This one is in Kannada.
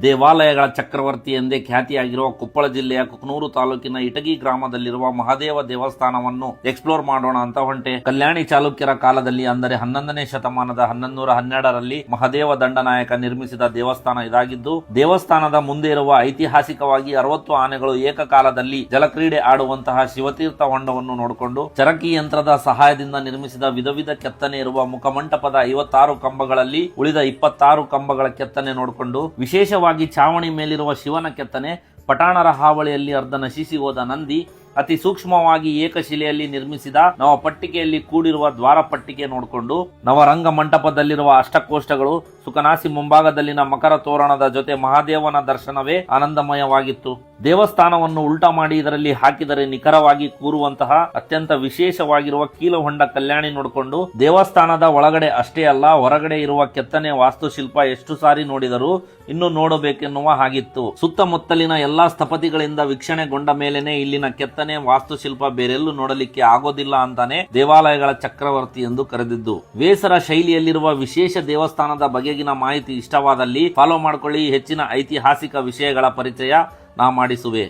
ದೇವಾಲಯಗಳ ಚಕ್ರವರ್ತಿ ಎಂದೇ ಖ್ಯಾತಿಯಾಗಿರುವ ಕೊಪ್ಪಳ ಜಿಲ್ಲೆಯ ಕುಕನೂರು ತಾಲೂಕಿನ ಇಟಗಿ ಗ್ರಾಮದಲ್ಲಿರುವ ಮಹಾದೇವ ದೇವಸ್ಥಾನವನ್ನು ಎಕ್ಸ್ಪ್ಲೋರ್ ಮಾಡೋಣ ಅಂತ ಹೊಂಟೆ. ಕಲ್ಯಾಣಿ ಚಾಲುಕ್ಯರ ಕಾಲದಲ್ಲಿ ಅಂದರೆ 11ನೇ ಶತಮಾನದ 1112ರಲ್ಲಿ ಮಹಾದೇವ ದಂಡನಾಯಕ ನಿರ್ಮಿಸಿದ ದೇವಸ್ಥಾನ ಇದಾಗಿದ್ದು, ದೇವಸ್ಥಾನದ ಮುಂದೆ ಇರುವ ಐತಿಹಾಸಿಕವಾಗಿ 60 ಆನೆಗಳು ಏಕಕಾಲದಲ್ಲಿ ಜಲಕ್ರೀಡೆ ಆಡುವಂತಹ ಶಿವತೀರ್ಥ ಹೊಂಡವನ್ನು ನೋಡಿಕೊಂಡು, ಚರಕಿ ಯಂತ್ರದ ಸಹಾಯದಿಂದ ನಿರ್ಮಿಸಿದ ವಿಧ ವಿಧ ಕೆತ್ತನೆ ಇರುವ ಮುಖಮಂಟಪದ 56 ಕಂಬಗಳಲ್ಲಿ ಉಳಿದ 26 ಕಂಬಗಳ ಕೆತ್ತನೆ ನೋಡಿಕೊಂಡು, ವಿಶೇಷವಾಗಿ ಚಾವಣಿ ಮೇಲಿರುವ ಶಿವನ ಕೆತ್ತನೆ, ಪಟಾಣರ ಹಾವಳಿಯಲ್ಲಿ ಅರ್ಧ ನಶಿಸಿ ಹೋದ ನಂದಿ, ಅತಿ ಸೂಕ್ಷ್ಮವಾಗಿ ಏಕಶಿಲೆಯಲ್ಲಿ ನಿರ್ಮಿಸಿದ ನವಪಟ್ಟಿಕೆಯಲ್ಲಿ ಕೂಡಿರುವ ದ್ವಾರಪಟ್ಟಿಕೆ ನೋಡಿಕೊಂಡು, ನವರಂಗ ಮಂಟಪದಲ್ಲಿರುವ ಅಷ್ಟಕೋಷ್ಟಗಳು, ಸುಖನಾಸಿ ಮುಂಭಾಗದಲ್ಲಿನ ಮಕರ ತೋರಣದ ಜೊತೆ ಮಹಾದೇವನ ದರ್ಶನವೇ ಆನಂದಮಯವಾಗಿತ್ತು. ದೇವಸ್ಥಾನವನ್ನು ಉಲ್ಟಾ ಮಾಡಿ ಇದರಲ್ಲಿ ಹಾಕಿದರೆ ನಿಖರವಾಗಿ ಕೂರುವಂತಹ ಅತ್ಯಂತ ವಿಶೇಷವಾಗಿರುವ ಕೀಲುಹೊಂಡ ಕಲ್ಯಾಣಿ ನೋಡಿಕೊಂಡು, ದೇವಸ್ಥಾನದ ಒಳಗಡೆ ಅಷ್ಟೇ ಅಲ್ಲ, ಹೊರಗಡೆ ಇರುವ ಕೆತ್ತನೆ ವಾಸ್ತುಶಿಲ್ಪ ಎಷ್ಟು ಸಾರಿ ನೋಡಿದರೂ ಇನ್ನು ನೋಡಬೇಕೆನ್ನುವ ಹಾಗಿತ್ತು. ಸುತ್ತಮುತ್ತಲಿನ ಎಲ್ಲಾ ಸ್ಥಪತಿಗಳಿಂದ ವೀಕ್ಷಣೆಗೊಂಡ ಮೇಲೇನೆ ಇಲ್ಲಿನ ಕೆತ್ತನೆ ವಾಸ್ತುಶಿಲ್ಪ ಬೇರೆಲ್ಲೂ ನೋಡಲಿಕ್ಕೆ ಆಗೋದಿಲ್ಲ ಅಂತಾನೆ ದೇವಾಲಯಗಳ ಚಕ್ರವರ್ತಿ ಎಂದು ಕರೆದಿದ್ದು. ವೇಸರ ಶೈಲಿಯಲ್ಲಿರುವ ವಿಶೇಷ ದೇವಸ್ಥಾನದ ಬಗೆಗಿನ ಮಾಹಿತಿ ಇಷ್ಟವಾದಲ್ಲಿ ಫಾಲೋ ಮಾಡಿಕೊಳ್ಳಿ. ಹೆಚ್ಚಿನ ಐತಿಹಾಸಿಕ ವಿಷಯಗಳ ಪರಿಚಯ ನಾ ಮಾಡಿಸುವೆ.